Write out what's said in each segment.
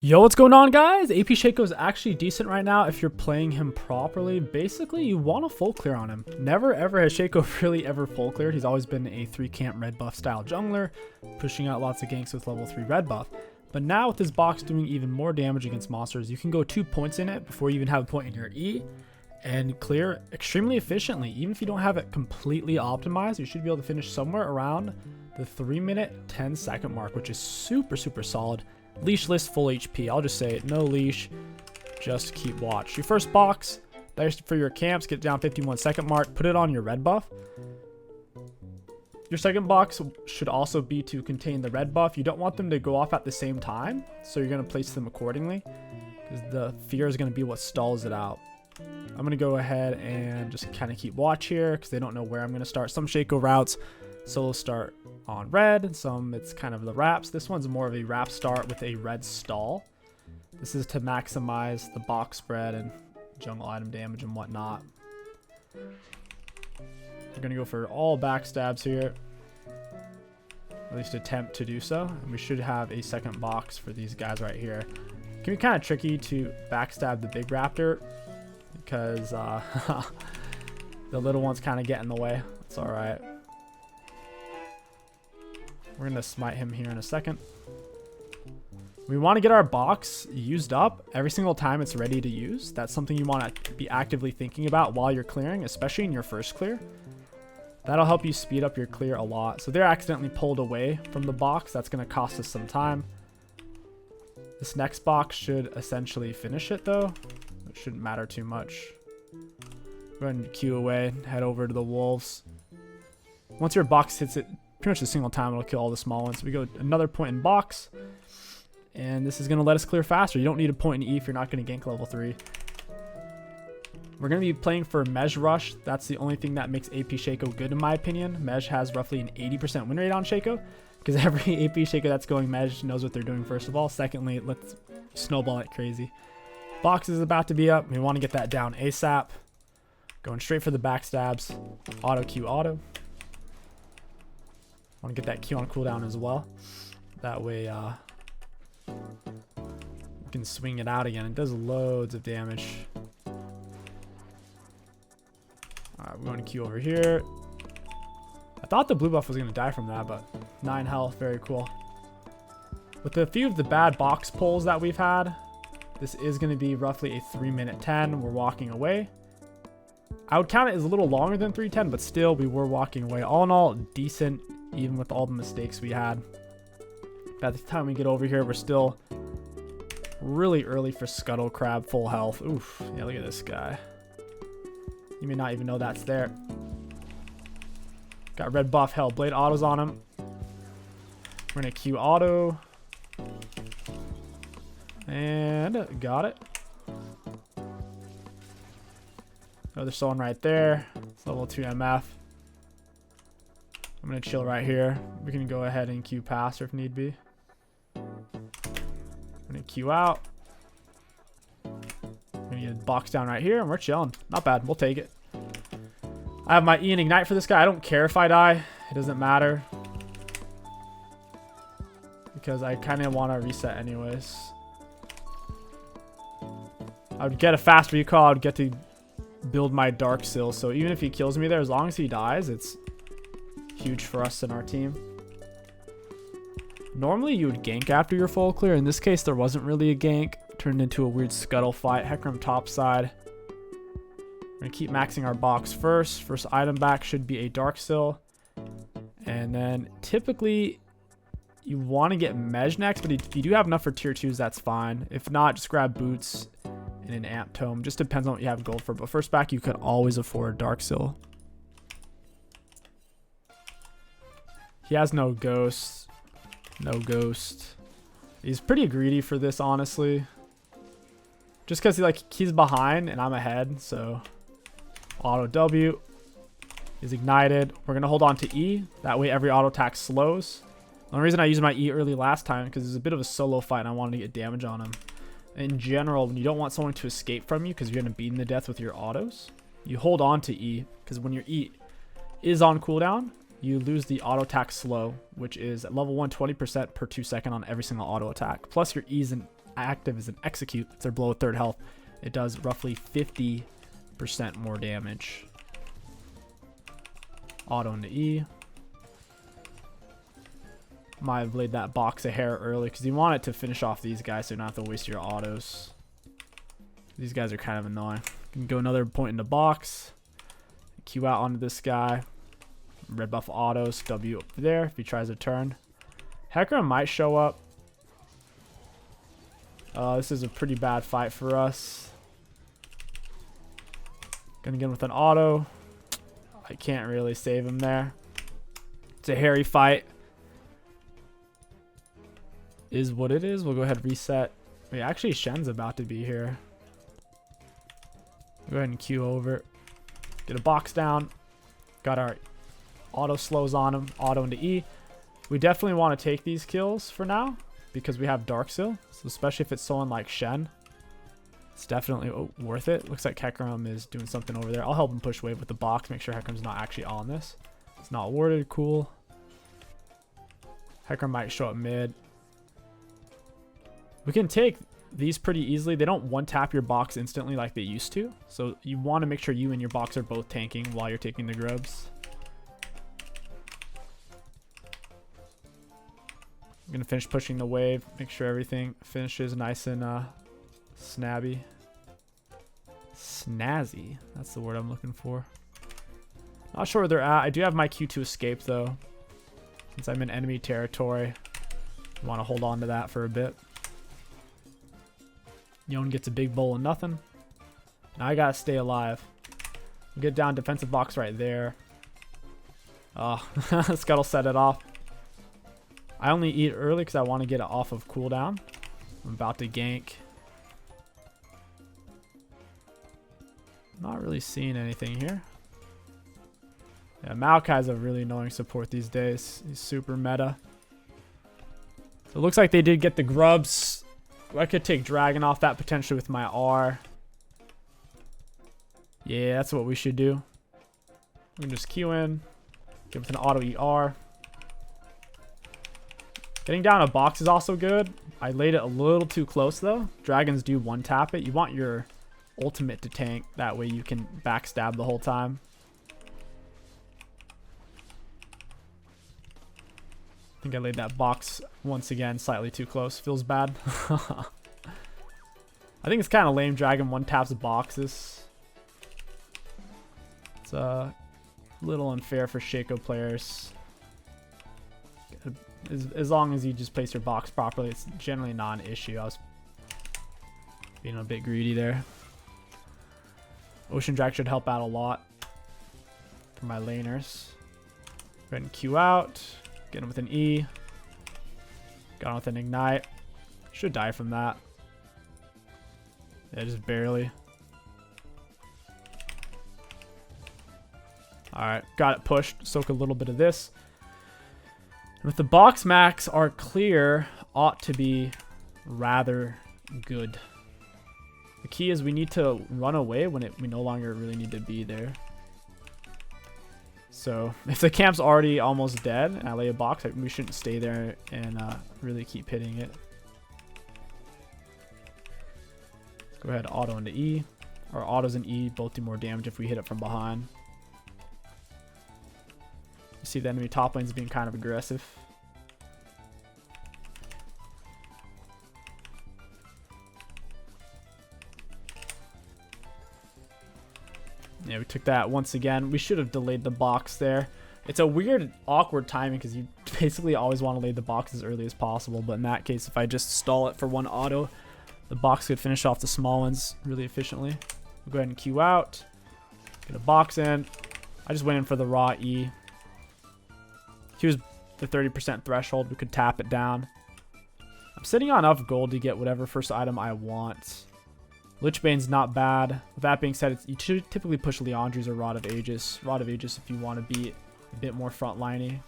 Yo, what's going on, guys? AP Shaco is actually decent right now if you're playing him properly. Basically, you want to full clear on him. Never ever has Shaco really ever full cleared. He's always been a 3-camp red buff style jungler, pushing out lots of ganks with level 3 red buff. But now with this box doing even more damage against monsters, you can go 2 points in it before you even have a point in your E and clear extremely efficiently. Even if you don't have it completely optimized, you should be able to finish somewhere around the 3-minute 10-second mark, which is super solid. Leashless, full HP. I'll just say it. No leash. Just keep watch. Your first box, there's for your camps. Get down 51-second mark. Put it on your red buff. Your second box should also be to contain the red buff. You don't want them to go off at the same time, so you're going to place them accordingly, because the fear is going to be what stalls it out. I'm going to go ahead and just kind of keep watch here, because they don't know where I'm going to start. Some Shaco routes solo start on red, and some it's kind of the wraps. This one's more of a wrap start with a red stall. This is to maximize the box spread and jungle item damage and whatnot. We're gonna go for all backstabs here, at least attempt to do so, and we should have a second box for these guys right here. It can be kind of tricky to backstab the big raptor because the little ones kind of get in the way. It's all right. We're going to smite him here in a second. We want to get our box used up every single time it's ready to use. That's something you want to be actively thinking about while you're clearing, especially in your first clear. That'll help you speed up your clear a lot. So they're accidentally pulled away from the box. That's going to cost us some time. This next box should essentially finish it, though. It shouldn't matter too much. Go ahead and queue away, head over to the wolves. Once your box hits it, pretty much a single time, it'll kill all the small ones. So we go another point in box, and this is going to let us clear faster. You don't need a point in E if you're not going to gank level 3. We're going to be playing for Mej Rush. That's the only thing that makes AP Shaco good, in my opinion. Mej has roughly an 80% win rate on Shaco, because every AP Shaco that's going Mej knows what they're doing, first of all. Secondly, let's snowball it crazy. Box is about to be up. We want to get that down ASAP. Going straight for the backstabs. Auto Q auto. Want to get that Q on cooldown as well. That way we can swing it out again. It does loads of damage. Alright, we're going to Q over here. I thought the blue buff was going to die from that, but 9 health. Very cool. With a few of the bad box pulls that we've had, this is going to be roughly a 3-minute 10. We're walking away. I would count it as a little longer than 3:10, but still, we were walking away. All in all, decent, even with all the mistakes we had. By the time we get over here, we're still really early for Scuttle Crab, full health. Oof, yeah, look at this guy. You may not even know that's there. Got red buff, hell, blade autos on him. We're gonna Q auto. And got it. Oh, there's someone right there. It's level 2 MF. I'm going to chill right here. We can go ahead and Q past if need be. I'm going to Q out. I'm going to get a box down right here, and we're chilling. Not bad. We'll take it. I have my E and Ignite for this guy. I don't care if I die. It doesn't matter, because I kind of want to reset anyways. I would get a fast recall. I would get to build my Dark Sill. So even if he kills me there, as long as he dies, it's huge for us and our team. Normally you would gank after your full clear. In this case, there wasn't really a gank. Turned into a weird scuttle fight. Hecarim top side. We're going to keep maxing our box first. First item back should be a Dark Sill. And then typically you want to get Mej next, but if you do have enough for tier 2s, that's fine. If not, just grab boots and an amp tome. Just depends on what you have gold for. But first back, you could always afford Dark Sill. He has no ghost. No ghost. He's pretty greedy for this, honestly. Just because he's behind and I'm ahead. So auto W is ignited. We're going to hold on to E. That way every auto attack slows. The only reason I used my E early last time because it was a bit of a solo fight and I wanted to get damage on him. In general, you don't want someone to escape from you because you're going to beat him to death with your autos. You hold on to E because when your E is on cooldown, you lose the auto attack slow, which is at level 1 20% per 2 second on every single auto attack. Plus your E's an active as an execute. It's their blow at third health. It does roughly 50% more damage. Auto into E. Might have laid that box a hair early because you want it to finish off these guys so you don't have to waste your autos. These guys are kind of annoying. You can go another point in the box. Q out onto this guy. Red buff autos. W up there if he tries to turn. Hecarim might show up. This is a pretty bad fight for us. Gonna get him with an auto. I can't really save him there. It's a hairy fight. Is what it is. We'll go ahead and reset. Wait, actually Shen's about to be here. Go ahead and Q over. Get a box down. Got our auto slows on him. Auto into E. We definitely want to take these kills for now because we have Dark Seal. So especially if it's someone like Shen. It's definitely worth it. Looks like Hecarim is doing something over there. I'll help him push wave with the box. Make sure Hecarim's not actually on this. It's not warded. Cool. Hecarim might show up mid. We can take these pretty easily. They don't one-tap your box instantly like they used to. So you want to make sure you and your box are both tanking while you're taking the grubs. I'm going to finish pushing the wave. Make sure everything finishes nice and snazzy. That's the word I'm looking for. Not sure where they're at. I do have my Q to escape though. Since I'm in enemy territory. I want to hold on to that for a bit. Yon gets a big bowl of nothing. Now I gotta stay alive. Get down defensive box right there. Oh, Scuttle set it off. I only eat early because I want to get it off of cooldown. I'm about to gank. Not really seeing anything here. Yeah, Maokai's a really annoying support these days. He's super meta. So it looks like they did get the grubs. I could take Dragon off that potentially with my R. Yeah, that's what we should do. We can just Q in. Get with an auto ER. Getting down a box is also good. I laid it a little too close though. Dragons do one tap it. You want your ultimate to tank. That way you can backstab the whole time. I think I laid that box once again slightly too close. Feels bad. I think it's kind of lame. Dragon one taps boxes. It's a little unfair for Shaco players. As long as you just place your box properly, it's generally not an issue. I was being a bit greedy there. Ocean Drag should help out a lot for my laners. Go ahead and Q out. Get him with an E. Got him with an Ignite. Should die from that. Yeah, just barely. Alright, got it pushed. Soak a little bit of this. With the box max, our clear ought to be rather good. The key is we need to run away when we no longer really need to be there. So if the camp's already almost dead and I lay a box, we shouldn't stay there and really keep hitting it. Let's go ahead, auto into E. Our autos and E both do more damage if we hit it from behind. You see the enemy top lane's being kind of aggressive. Yeah, we took that once again. We should have delayed the box there. It's a weird, awkward timing because you basically always want to lay the box as early as possible. But in that case, if I just stall it for one auto, the box could finish off the small ones really efficiently. We'll go ahead and Q out. Get a box in. I just went in for the raw E. Here's the 30% threshold. We could tap it down. I'm sitting on enough gold to get whatever first item I want. Lichbane's not bad. With that being said, you should typically push Leandries or Rod of Aegis. Rod of Aegis if you want to be a bit more frontliney.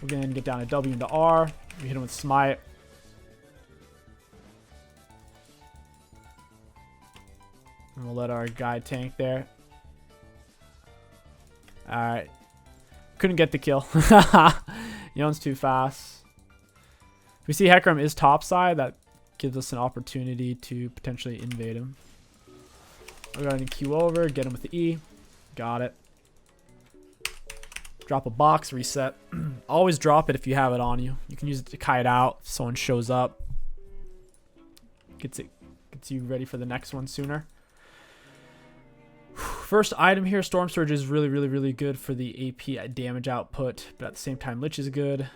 We're going to get down to W into R. We hit him with Smite. And we'll let our guy tank there. Alright. Couldn't get the kill. Yon's too fast. We see Hecarim is topside. That gives us an opportunity to potentially invade him. We're going to Q over, get him with the E. Got it. Drop a box, reset. Always drop it if you have it on you. You can use it to kite out if someone shows up. Gets you ready for the next one sooner. First item here, Storm Surge is really, really, really good for the AP damage output, but at the same time, Lich is good.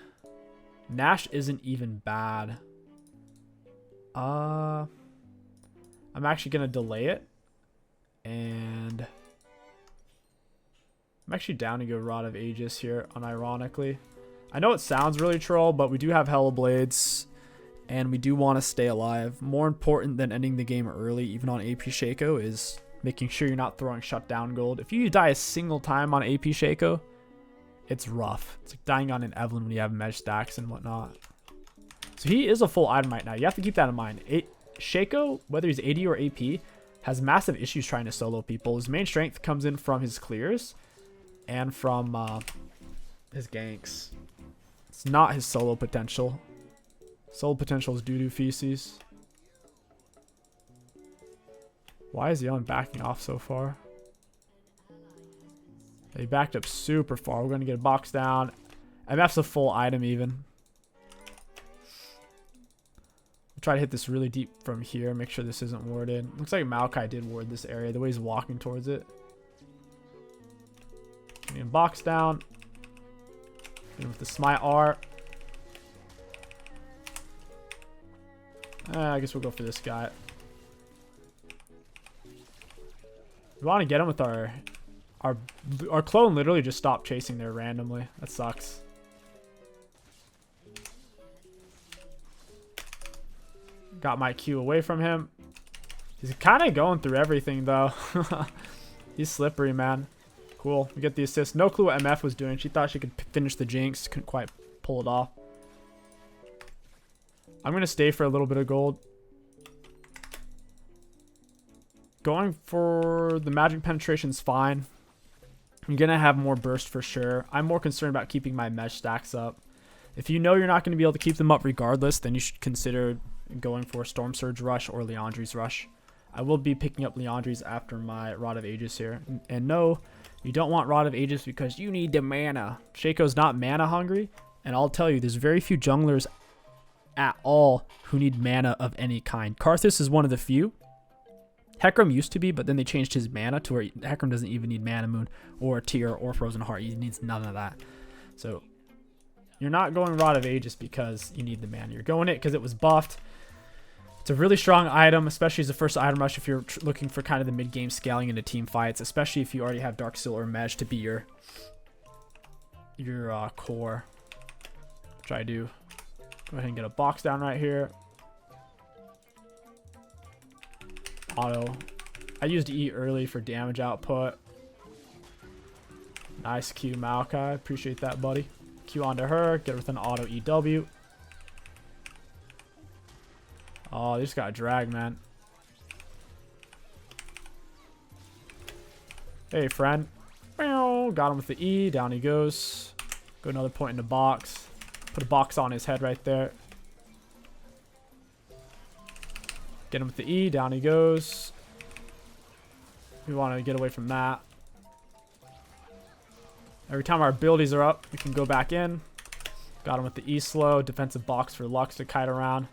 Nash isn't even bad. I'm actually gonna delay it, and I'm actually down to go Rod of Aegis here, unironically. I know it sounds really troll, but we do have Hella Blades, and we do want to stay alive. More important than ending the game early, even on AP Shaco, is making sure you're not throwing shutdown gold. If you die a single time on AP Shaco, it's rough. It's like dying on an Evelyn when you have mesh stacks and whatnot. So he is a full item right now. You have to keep that in mind. Shaco, whether he's AD or AP, has massive issues trying to solo people. His main strength comes in from his clears and from his ganks. It's not his solo potential. Solo potential is doo-doo feces. Why is Yeon backing off so far? He backed up super far. We're going to get a box down. MF's a full item even. We'll try to hit this really deep from here. Make sure this isn't warded. Looks like Maokai did ward this area. The way he's walking towards it. Getting a box down. Getting with the Smite R. I guess we'll go for this guy. We want to get him with our clone literally just stopped chasing there randomly. That sucks. Got my Q away from him. He's kind of going through everything though. He's slippery, man. Cool. We get the assist. No clue what MF was doing. She thought she could finish the Jinx. Couldn't quite pull it off. I'm going to stay for a little bit of gold. Going for the magic penetration's fine. I'm going to have more burst for sure. I'm more concerned about keeping my mesh stacks up. If you know you're not going to be able to keep them up regardless, then you should consider going for Storm Surge Rush or Leandri's Rush. I will be picking up Leandri's after my Rod of Aegis here. And no, you don't want Rod of Aegis because you need the mana. Shaco's not mana hungry. And I'll tell you, there's very few junglers at all who need mana of any kind. Karthus is one of the few. Hecarim used to be, but then they changed his mana to where Hecarim doesn't even need Mana Moon or Tear or Frozen Heart. He needs none of that. So you're not going Rod of Aegis because you need the mana. You're going it because it was buffed. It's a really strong item, especially as a first item rush if you're looking for kind of the mid-game scaling into team fights, especially if you already have Dark Seal or Mesh to be your core. Which I do. Go ahead and get a box down right here. Auto. I used E early for damage output. Nice Q, Maokai. Appreciate that, buddy. Q onto her. Get her with an auto EW. Oh, they just got dragged, man. Hey, friend. Got him with the E. Down he goes. Go another point in the box. Put a box on his head right there. Get him with the E. Down he goes. We want to get away from that. Every time our abilities are up, we can go back in. Got him with the E slow. Defensive box for Lux to kite around.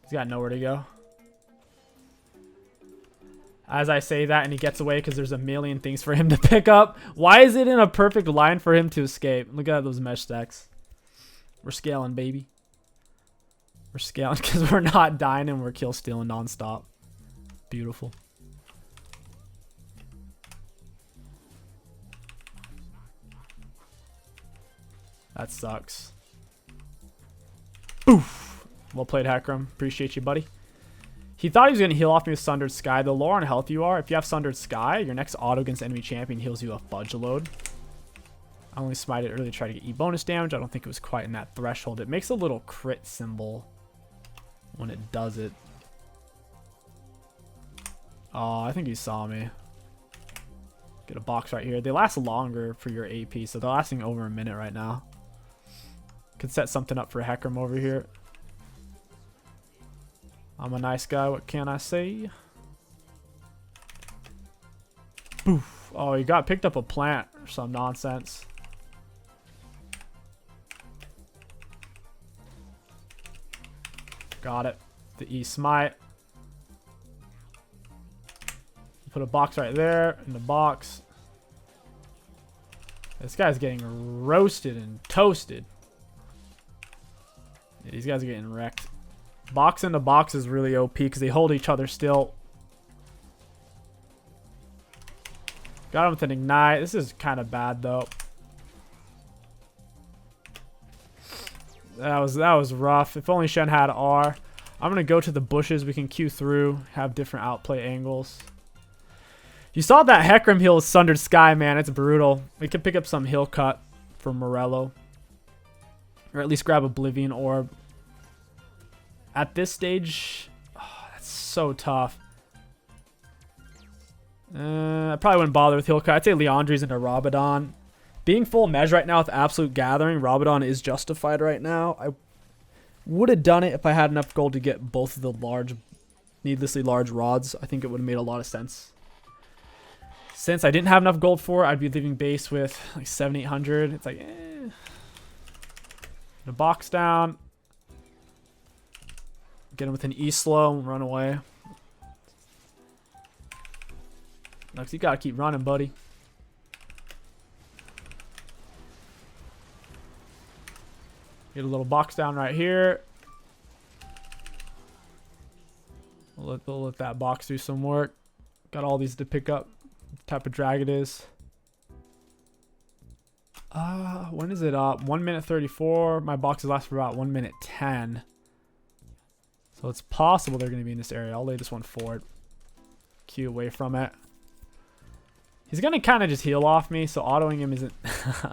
He's got nowhere to go. As I say that and he gets away because there's a million things for him to pick up. Why is it in a perfect line for him to escape? Look at those mesh stacks. We're scaling, baby. We're scaling because we're not dying and we're kill stealing nonstop. Beautiful. That sucks. Oof. Well played, Hecarim. Appreciate you, buddy. He thought he was going to heal off me with Sundered Sky. The lower on health you are, if you have Sundered Sky, your next auto against enemy champion heals you a fudge load. I only smited early to try to get E bonus damage. I don't think it was quite in that threshold. It makes a little crit symbol when it does it. Oh, I think he saw me. Get a box right here. They last longer for your AP, so they're lasting over a minute right now. Could set something up for Hecarim over here. I'm a nice guy, what can I say? Boof. Oh, he got picked up a plant or some nonsense. Got it. The E smite. Put a box right there in the box. This guy's getting roasted and toasted. Yeah, these guys are getting wrecked. Box into box is really OP because they hold each other still. Got him with an ignite. This is kind of bad though. That was rough. If only Shen had R. I'm gonna go to the bushes. We can queue through, have different outplay angles. You saw that Hecarim heal with Sundered Sky, man. It's brutal. We could pick up some heal cut for Morello. Or at least grab Oblivion Orb. At this stage, oh, that's so tough. I probably wouldn't bother with heal cut. I'd say Leandri's into Rabadon. Being full measure right now with Absolute Gathering, Rabadon is justified right now. I would have done it if I had enough gold to get both of the large, needlessly large rods. I think it would have made a lot of sense. Since I didn't have enough gold for it, I'd be leaving base with like 700-800. It's like, eh. The box down. Get him with an E slow and run away. Lux, you gotta keep running, buddy. Get a little box down right here. We'll let that box do some work. Got all these to pick up. What type of drag it is. When is it up? 1 minute 34. My boxes last for about 1 minute 10. So it's possible they're going to be in this area. I'll lay this one forward. Q away from it. He's going to kind of just heal off me, so autoing him isn't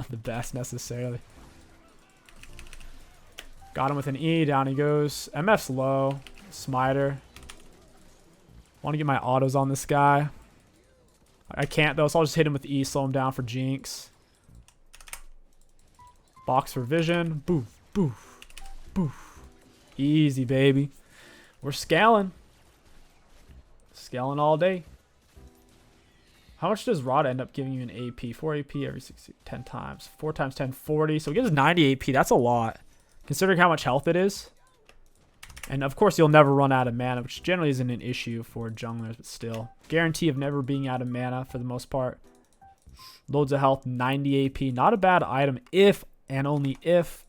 the best necessarily. Got him with an E. Down he goes. MF's low. Smiter. Want to get my autos on this guy. I can't though, so I'll just hit him with E. Slow him down for Jinx. Box for vision. Boof. Boof. Boof. Easy, baby. We're scaling. Scaling all day. How much does Rod end up giving you in AP? 4 AP every 10 times. 4 times 10, 40. So it gives 90 AP. That's a lot. Considering how much health it is. And of course, you'll never run out of mana, which generally isn't an issue for junglers, but still. Guarantee of never being out of mana for the most part. Loads of health, 90 AP. Not a bad item if and only if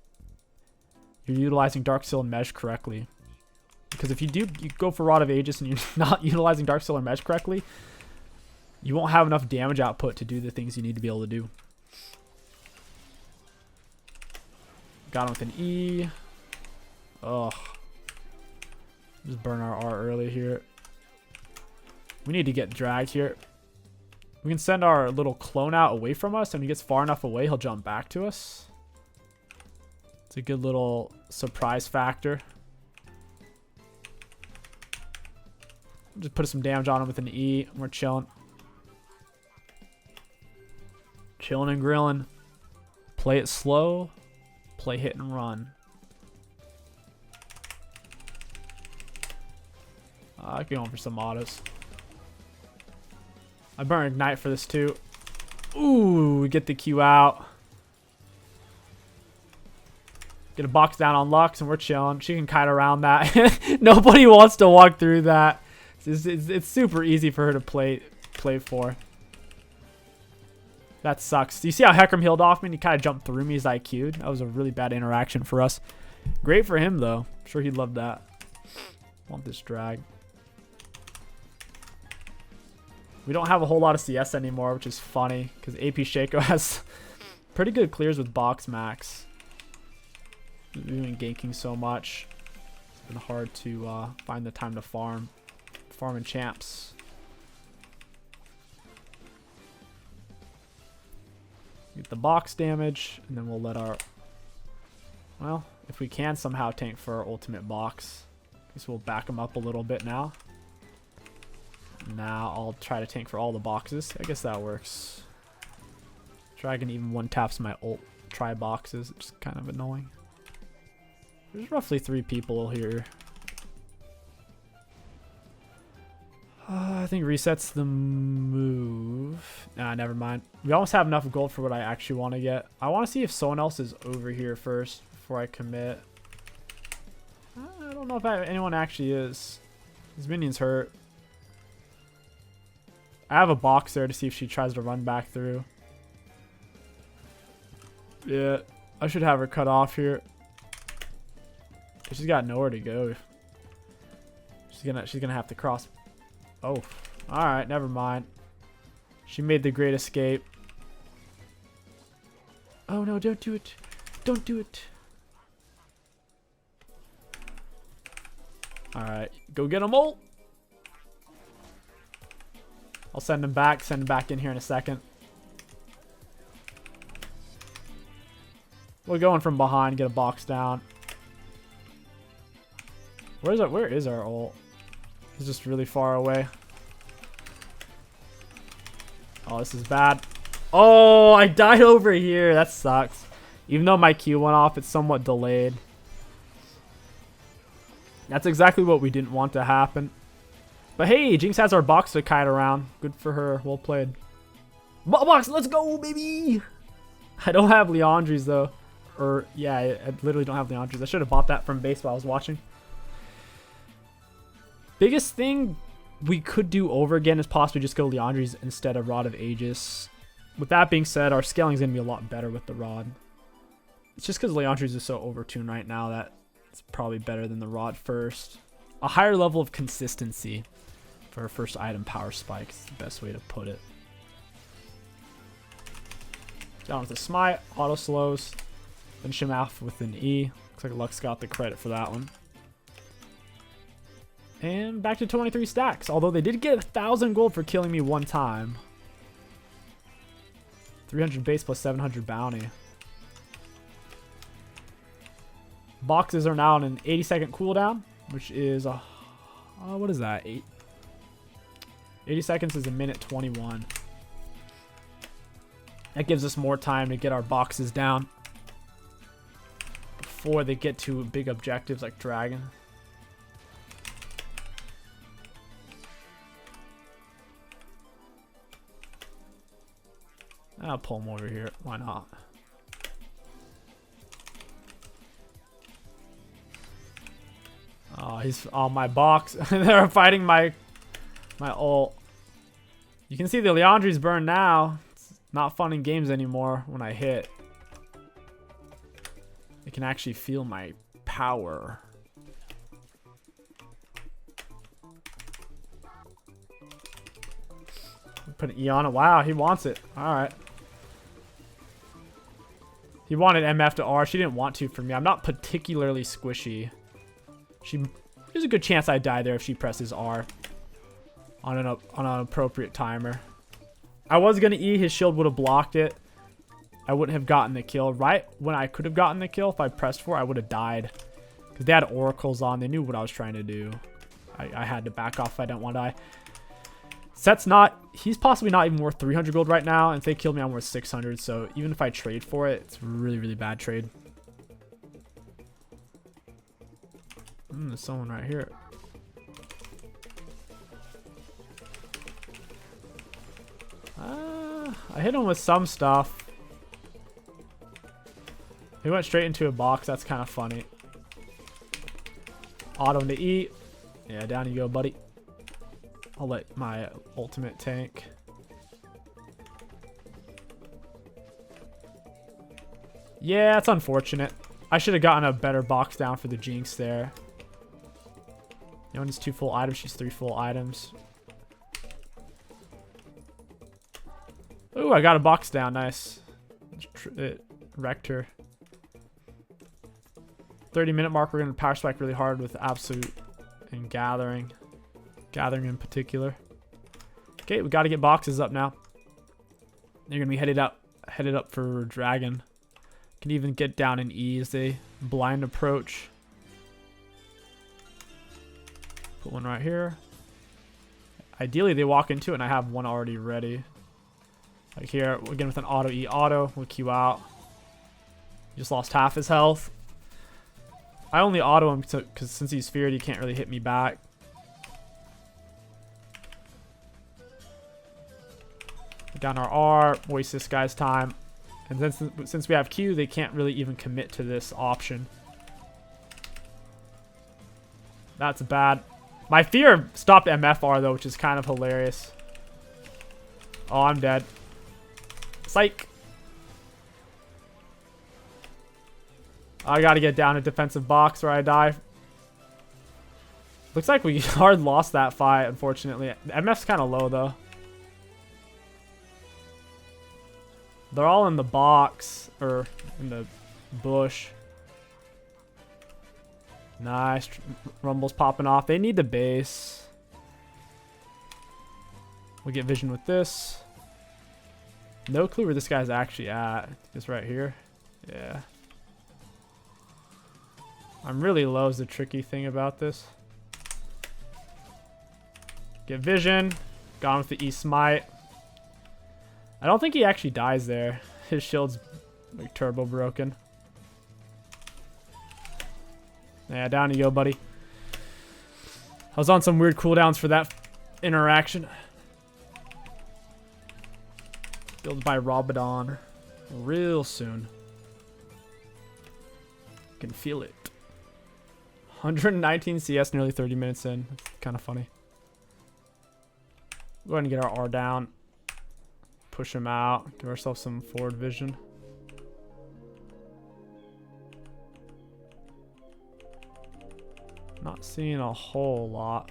you're utilizing Darksteel and Mesh correctly. Because if you go for Rod of Aegis and you're not utilizing Darksteel or Mesh correctly, you won't have enough damage output to do the things you need to be able to do. Got him with an E. Ugh. Just burn our R early here. We need to get dragged here. We can send our little clone out away from us, and when he gets far enough away, he'll jump back to us. It's a good little surprise factor. Just put some damage on him with an E. We're chilling. Chilling and grilling. Play it slow. Play hit and run. I can go for some autos. I burn Ignite for this too. Ooh, we get the Q out. Get a box down on Lux and we're chilling. She can kite around that. Nobody wants to walk through that. It's super easy for her to play for. That sucks. Do you see how Hecarim healed off me and he kind of jumped through me as I Q'd? That was a really bad interaction for us. Great for him though. I'm sure he'd love that. Want this drag. We don't have a whole lot of CS anymore, which is funny because AP Shaco has pretty good clears with box max. We've been ganking so much. It's been hard to find the time to farm. Farming champs. Get the box damage, and then we'll let our... Well, if we can somehow tank for our ultimate box. I guess we'll back them up a little bit now. Now I'll try to tank for all the boxes. I guess that works. Dragon even one taps my ult try boxes. It's kind of annoying. There's roughly 3 people here. I think resets the move. Nah, never mind. We almost have enough gold for what I actually want to get. I want to see if someone else is over here first before I commit. I don't know if anyone actually is. His minion's hurt. I have a box there to see if she tries to run back through. Yeah, I should have her cut off here. She's got nowhere to go. She's gonna have to cross. Oh, all right, never mind. She made the great escape. Oh no, don't do it. Don't do it. All right, go get them all. I'll send him back in here in a second. We're going from behind, get a box down. Where is our ult? It's just really far away. Oh, this is bad. Oh, I died over here. That sucks. Even though my Q went off, it's somewhat delayed. That's exactly what we didn't want to happen. But hey, Jinx has our box to kite around. Good for her. Well played. Box, let's go, baby! I don't have Leandri's, though. Or, yeah, I literally don't have Leandri's. I should have bought that from base while I was watching. Biggest thing we could do over again is possibly just go Leandri's instead of Rod of Aegis. With that being said, our scaling is going to be a lot better with the Rod. It's just because Leandri's is so overtuned right now that it's probably better than the Rod first. A higher level of consistency for our first item, Power Spike, is the best way to put it. Down with the smite, auto slows, finish him off with an E. Looks like Lux got the credit for that one. And back to 23 stacks, although they did get 1,000 gold for killing me one time. 300 base plus 700 bounty. Boxes are now on an 80-second cooldown, which is a... what is that? 80 seconds is a minute 21. That gives us more time to get our boxes down before they get to big objectives like Dragon. I'll pull him over here. Why not? Oh, he's on my box. They're fighting my ult. You can see the Leandri's burned now. It's not fun in games anymore when I hit. I can actually feel my power. Put an E on it. Wow, he wants it. Alright. He wanted MF to R. She didn't want to for me. I'm not particularly squishy. There's a good chance I die there if she presses R on an appropriate timer. I was going to E. His shield would have blocked it. I wouldn't have gotten the kill. Right when I could have gotten the kill, if I pressed for, I would have died. Because they had oracles on. They knew what I was trying to do. I had to back off if I didn't want to die. Set's not... He's possibly not even worth 300 gold right now. And if they kill me, I'm worth 600. So even if I trade for it, it's a really, really bad trade. There's someone right here. I hit him with some stuff. He went straight into a box. That's kind of funny. Auto into E. Yeah, down you go, buddy. I'll let my ultimate tank. Yeah, that's unfortunate. I should have gotten a better box down for the Jinx there. You know, needs 2 full items. She's 3 full items. Ooh, I got a box down. Nice. It wrecked her. 30-minute mark. We're going to power spike really hard with Absolute and Gathering. Gathering in particular. Okay, we got to get boxes up now. They're going to be headed up for Dragon. Can even get down in E as they blind approach. Put one right here. Ideally, they walk into it, and I have one already ready. Like here, again with an auto E auto, we'll Q out. He just lost half his health. I only auto him because since he's feared, he can't really hit me back. Put down our R, waste this guy's time. And then since we have Q, they can't really even commit to this option. That's bad. My fear stopped MFR though, which is kind of hilarious. Oh, I'm dead. Psych. I gotta get down a defensive box or I die. Looks like we hard lost that fight, unfortunately. MF's kind of low though. They're all in the box, or in the bush. Nice. Rumble's popping off. They need the base. We'll get vision with this. No clue where this guy's actually at. Just right here. Yeah. I'm really low is the tricky thing about this. Get vision. Gone with the E smite. I don't think he actually dies there. His shield's like turbo broken. Yeah, down you go, buddy. I was on some weird cooldowns for that interaction. Built by Robodon. Real soon. Can feel it. 119 CS, nearly 30 minutes in. That's kind of funny. Go ahead and get our R down. Push him out. Give ourselves some forward vision. Not seeing a whole lot.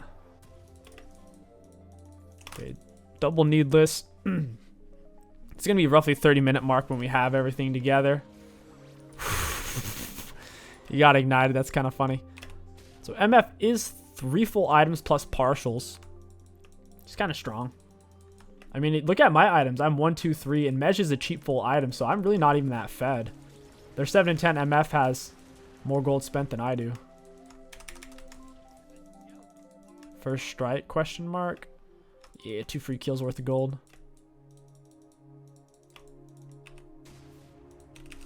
Okay, double needless. It's gonna be roughly 30-minute mark when we have everything together. You got ignited. That's kind of funny. So MF is 3 full items plus partials. It's kind of strong. I mean, look at my items. I'm 1, 2, 3, and Mej is a cheap full item, so I'm really not even that fed. They're 7 and 10. MF has more gold spent than I do. First strike, question mark. Yeah, 2 free kills worth of gold.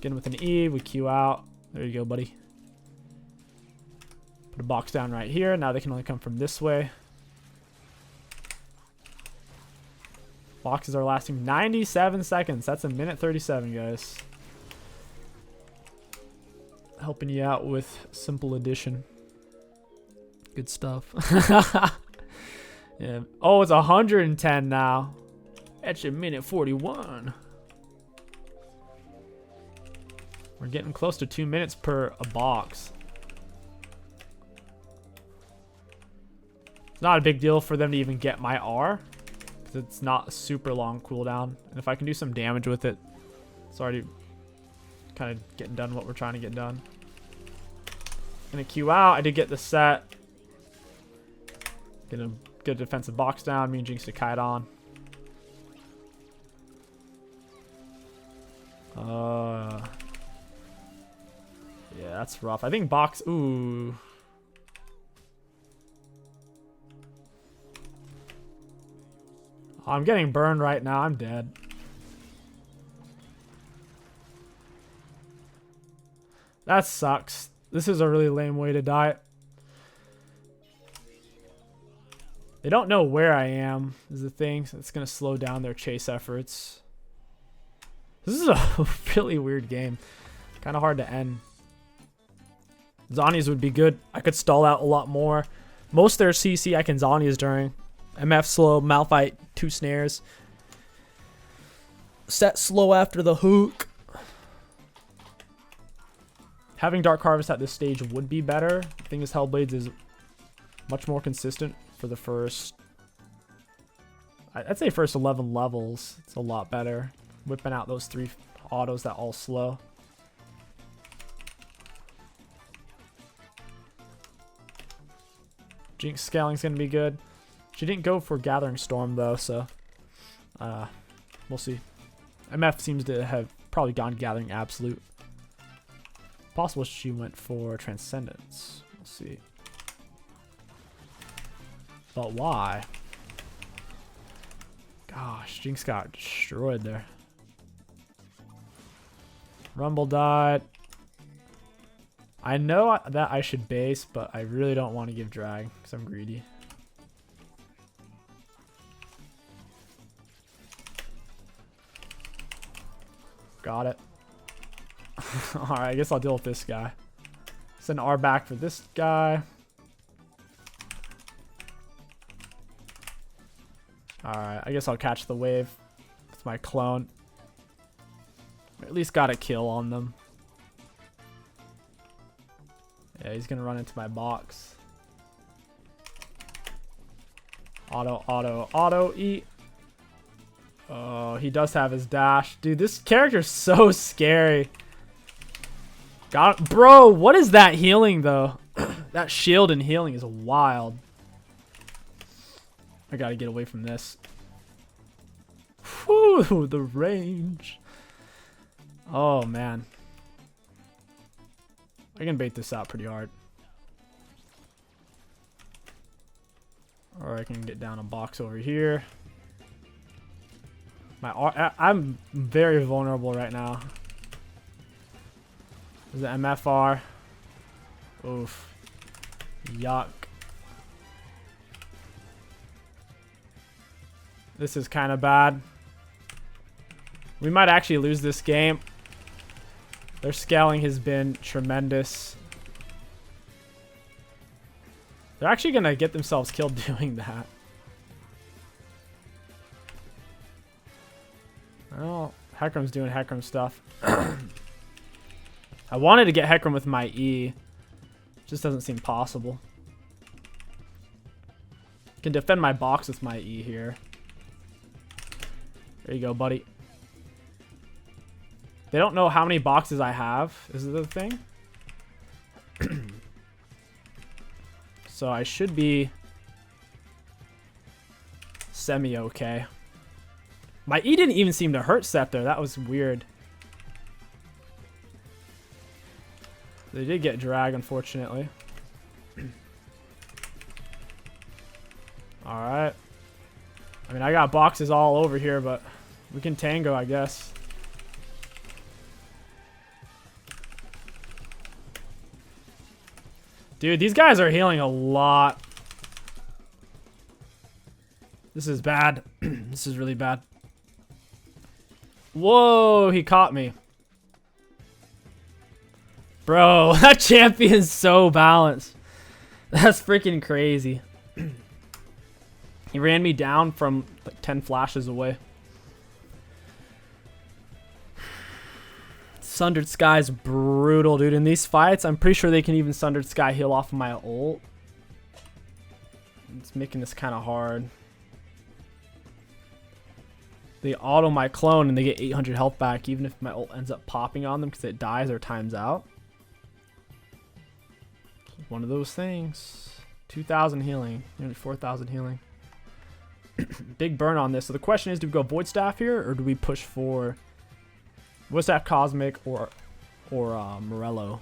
Getting with an E, we Q out. There you go, buddy. Put a box down right here. Now they can only come from this way. Boxes are lasting 97 seconds. That's a minute 37, guys. Helping you out with simple addition. Good stuff. Yeah. Oh, it's 110 now. That's a minute 41. We're getting close to 2 minutes per a box. It's not a big deal for them to even get my R. It's not a super long cooldown, and if I can do some damage with it, it's already kind of getting done what we're trying to get done. Gonna Q out. I did get the set. Gonna get a defensive box down. Me and Jinx to kite on. Yeah, that's rough. I think box. Ooh. I'm getting burned right now. I'm dead. That sucks. This is a really lame way to die. They don't know where I am, is the thing. So it's going to slow down their chase efforts. This is a really weird game. Kind of hard to end. Zhonya's would be good. I could stall out a lot more. Most of their CC I can Zhonya's during. MF slow, Malphite, 2 snares. Set slow after the hook. Having Dark Harvest at this stage would be better. The thing is, Hellblades is much more consistent for the first... I'd say first 11 levels. It's a lot better. Whipping out those 3 autos that all slow. Jinx scaling's going to be good. She didn't go for Gathering Storm, though, so we'll see. MF seems to have probably gone Gathering Absolute. Possible she went for Transcendence. We'll see. But why? Gosh, Jinx got destroyed there. Rumble died. I know that I should base, but I really don't want to give drag because I'm greedy. Got it. Alright, I guess I'll deal with this guy. Send R back for this guy. Alright, I guess I'll catch the wave. It's my clone. At least got a kill on them. Yeah, he's gonna run into my box. Auto, auto, auto, eat. Oh, he does have his dash. Dude, this character's so scary. Got it. Bro, what is that healing, though? That shield and healing is wild. I gotta get away from this. Whew, the range. Oh, man. I can bait this out pretty hard. Or I can get down a box over here. I'm very vulnerable right now. There's an MFR. Oof. Yuck. This is kind of bad. We might actually lose this game. Their scaling has been tremendous. They're actually going to get themselves killed doing that. Well, Heckram's doing Heckram stuff. I wanted to get Heckram with my E. Just doesn't seem possible. Can defend my box with my E here. There you go, buddy. They don't know how many boxes I have. Is it the thing? So I should be semi-okay. My E didn't even seem to hurt Scepter. That was weird. They did get drag, unfortunately. Alright. I mean, I got boxes all over here, but we can tango, I guess. Dude, these guys are healing a lot. This is bad. This is really bad. Whoa, he caught me. Bro, that champion's so balanced. That's freaking crazy. He ran me down from like 10 flashes away. Sundered Sky's brutal, dude. In these fights, I'm pretty sure they can even Sundered Sky heal off of my ult. It's making this kind of hard. They auto my clone and they get 800 health back even if my ult ends up popping on them because it dies or times out. It's one of those things. 2,000 healing. Nearly 4,000 healing. Big burn on this. So the question is, do we go Void Staff here or do we push for Void Staff Cosmic or Morello?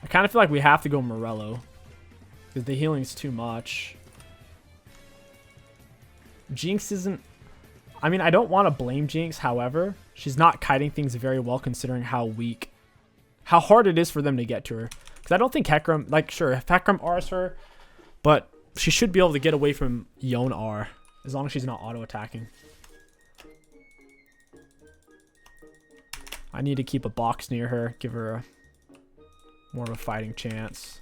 I kind of feel like we have to go Morello because the healing is too much. Jinx isn't... I mean, I don't want to blame Jinx. However, she's not kiting things very well considering how weak, how hard it is for them to get to her. Because I don't think Heckram, like, sure, if Heckram R's her, but she should be able to get away from Yone R as long as she's not auto-attacking. I need to keep a box near her, give her more of a fighting chance.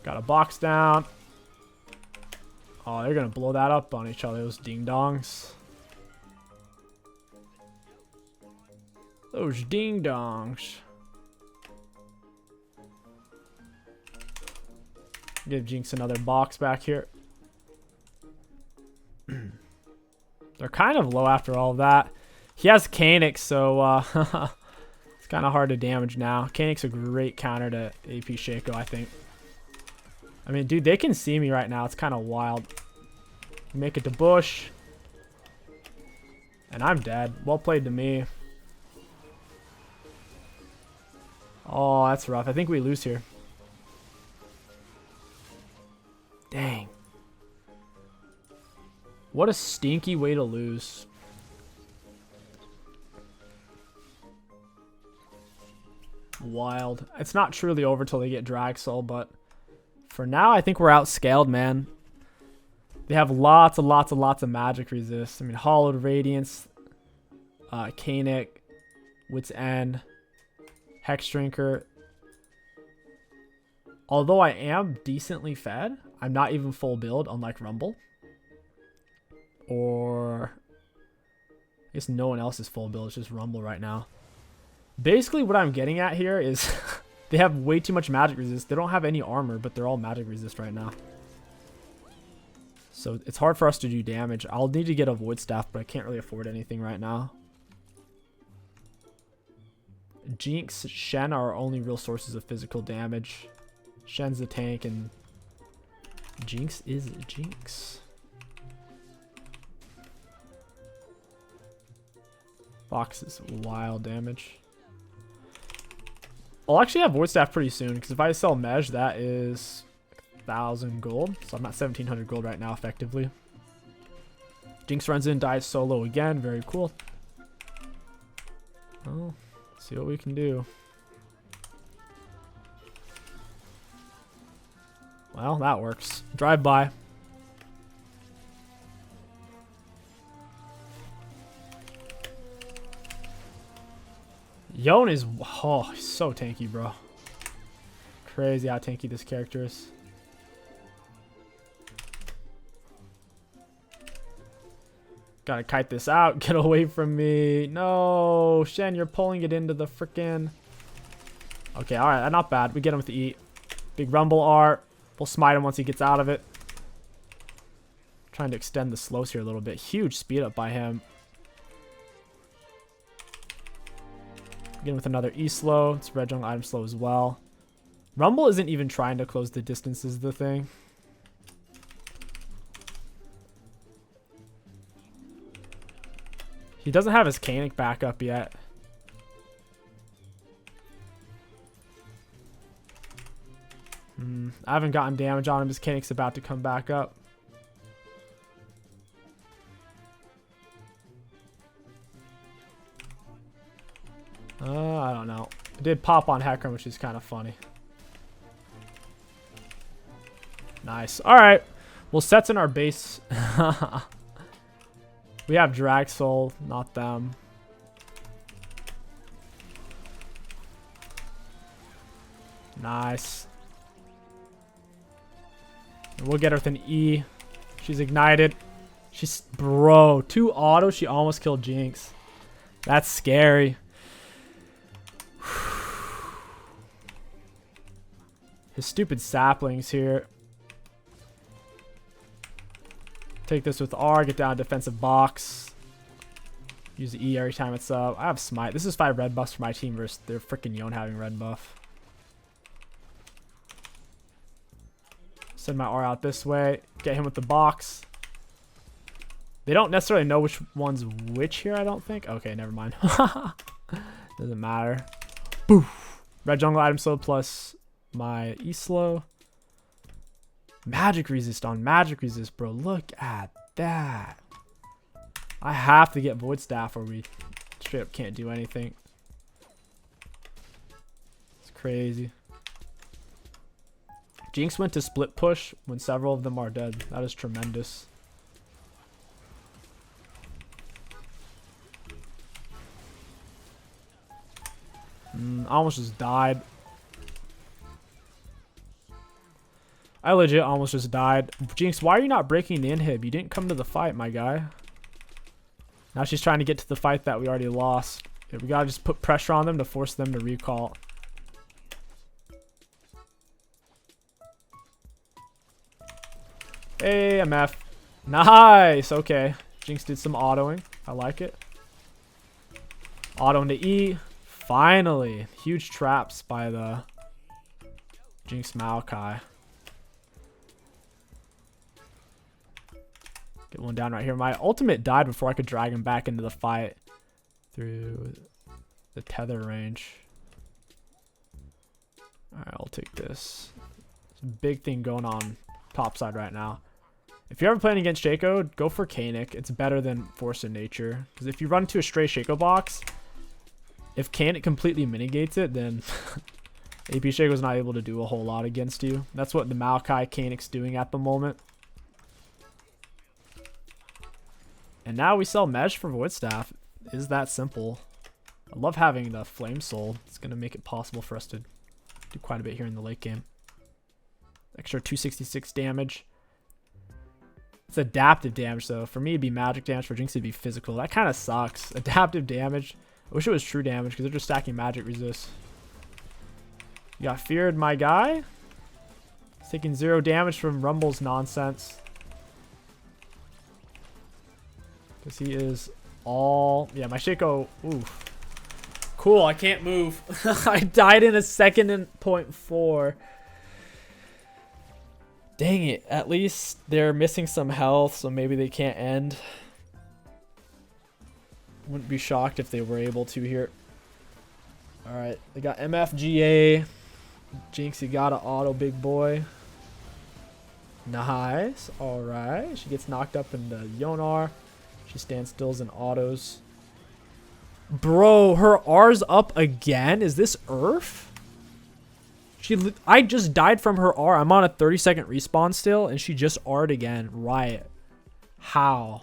Got a box down. Oh, they're going to blow that up on each other, those ding-dongs. Those ding-dongs. Give Jinx another box back here. They're kind of low after all of that. He has Kanix, so it's kind of hard to damage now. Kanix a great counter to AP Shaco, I think. I mean, dude, they can see me right now. It's kind of wild. Make it to bush. And I'm dead. Well played to me. Oh, that's rough. I think we lose here. Dang. What a stinky way to lose. Wild. It's not truly over till they get Drag Soul, but For now, I think we're outscaled, man. They have lots of magic resist. I mean, Hollowed Radiance, Canic, Wit's End, Hex Drinker. Although I am decently fed, I'm not even full build, unlike Rumble. Or I guess no one else is full build, it's just Rumble right now. Basically what I'm getting at here is they have way too much magic resist. They don't have any armor, but they're all magic resist right now. So it's hard for us to do damage. I'll need to get a Void Staff, but I can't really afford anything right now. Jinx, Shen are our only real sources of physical damage. Shen's the tank, and Jinx is Jinx. Fox is wild damage. I'll actually have Void Staff pretty soon, because if I sell Mej, that is 1,000 gold. So I'm at 1,700 gold right now, effectively. Jinx runs in, dies solo again. Very cool. Well, let's see what we can do. Well, that works. Drive by. Yone is, oh, he's so tanky, bro. Crazy how tanky this character is. Gotta kite this out. Get away from me. No, Shen, you're pulling it into the frickin'. Okay, alright, not bad. We get him with the E. Big Rumble R. We'll smite him once he gets out of it. Trying to extend the slows here a little bit. Huge speed up by him. Again with another E slow. It's red jungle item slow as well. Rumble isn't even trying to close the distance is the thing. He doesn't have his Canic back up yet. I haven't gotten damage on him. His Canic's about to come back up. I don't know. I did pop on Hecarim, which is kind of funny. Nice. Alright. Well, Set's in our base. We have Drag Soul, not them. Nice. And we'll get her with an E. She's ignited. She's, bro, 2 auto. She almost killed Jinx. That's scary. His stupid saplings here. Take this with R, get down defensive box. Use the E every time it's up. I have Smite. This is 5 red buffs for my team versus their freaking Yone having red buff. Send my R out this way. Get him with the box. They don't necessarily know which one's which here, I don't think. Okay, never mind. Doesn't matter. Boof. Red jungle item slow plus my E slow. Magic resist on magic resist, bro. Look at that. I have to get Void Staff or we straight up can't do anything. It's crazy. Jinx went to split push when several of them are dead. That is tremendous. I almost just died. I legit almost just died. Jinx, why are you not breaking the inhib? You didn't come to the fight, my guy. Now she's trying to get to the fight that we already lost. Yeah, we gotta just put pressure on them to force them to recall. Hey, MF. Nice. Okay. Jinx did some autoing. I like it. Auto into E. Finally. Huge traps by the Jinx Maokai. Get one down right here. My ultimate died before I could drag him back into the fight through the tether range. Alright, I'll take this. There's a big thing going on top side right now. If you're ever playing against Shaco, go for Canic. It's better than Force of Nature. Because if you run into a stray Shaco box, if Canic completely mitigates it, then AP Shaco's not able to do a whole lot against you. That's what the Maokai Canic's doing at the moment. And now we sell Mesh for Void Staff. Is that simple? I love having the Flame Soul. It's going to make it possible for us to do quite a bit here in the late game. Extra 266 damage. It's adaptive damage, though. For me, it'd be magic damage. For Jinx, it'd be physical. That kind of sucks. Adaptive damage. I wish it was true damage because they're just stacking magic resist. You got feared, my guy. He's taking 0 damage from Rumble's nonsense. Because he is all... Yeah, my Shaco... Oof. Cool, I can't move. I died in a second and 0.4. Dang it. At least they're missing some health, so maybe they can't end. Wouldn't be shocked if they were able to here. Alright, they got MFGA. Jinx, you got an auto, big boy. Nice. Alright, she gets knocked up in the Yonar. She stands stills and autos. Bro, her R's up again? Is this Earth? I just died from her R. I'm on a 30-second respawn still, and she just R'd again. Riot. How?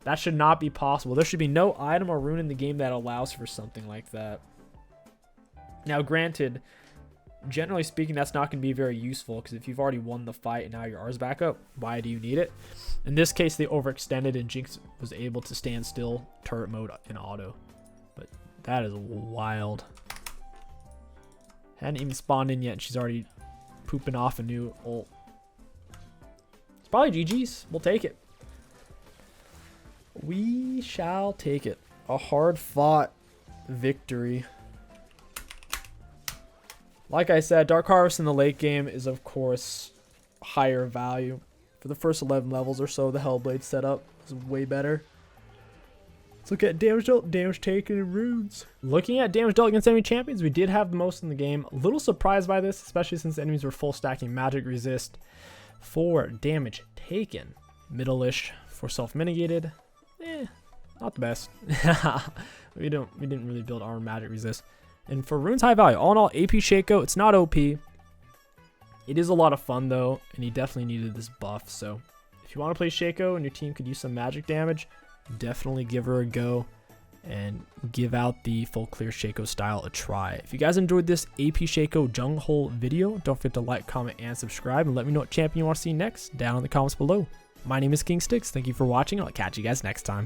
That should not be possible. There should be no item or rune in the game that allows for something like that. Now, granted, generally speaking, that's not going to be very useful, because if you've already won the fight and now your R's back up, why do you need it? In this case, they overextended, and Jinx was able to stand still, turret mode, in auto. But that is wild. Hadn't even spawned in yet, and she's already pooping off a new ult. It's probably GG's. We'll take it. We shall take it. A hard-fought victory. Like I said, Dark Harvest in the late game is, of course, higher value. For the first 11 levels or so, the Hellblade setup is way better. Let's look at damage dealt, damage taken, and runes. Looking at damage dealt against enemy champions, we did have the most in the game. A little surprised by this, especially since enemies were full stacking magic resist. For damage taken, middle-ish. For self-mitigated, not the best. we didn't really build armor magic resist. And for runes high value, all in all, AP Shaco, it's not OP. It is a lot of fun though, and he definitely needed this buff. So if you want to play Shaco and your team could use some magic damage, definitely give her a go and give out the full clear Shaco style a try. If you guys enjoyed this AP Shaco Jungle video, don't forget to like, comment, and subscribe, and let me know what champion you want to see next down in the comments below. My name is King Sticks. Thank you for watching. I'll catch you guys next time.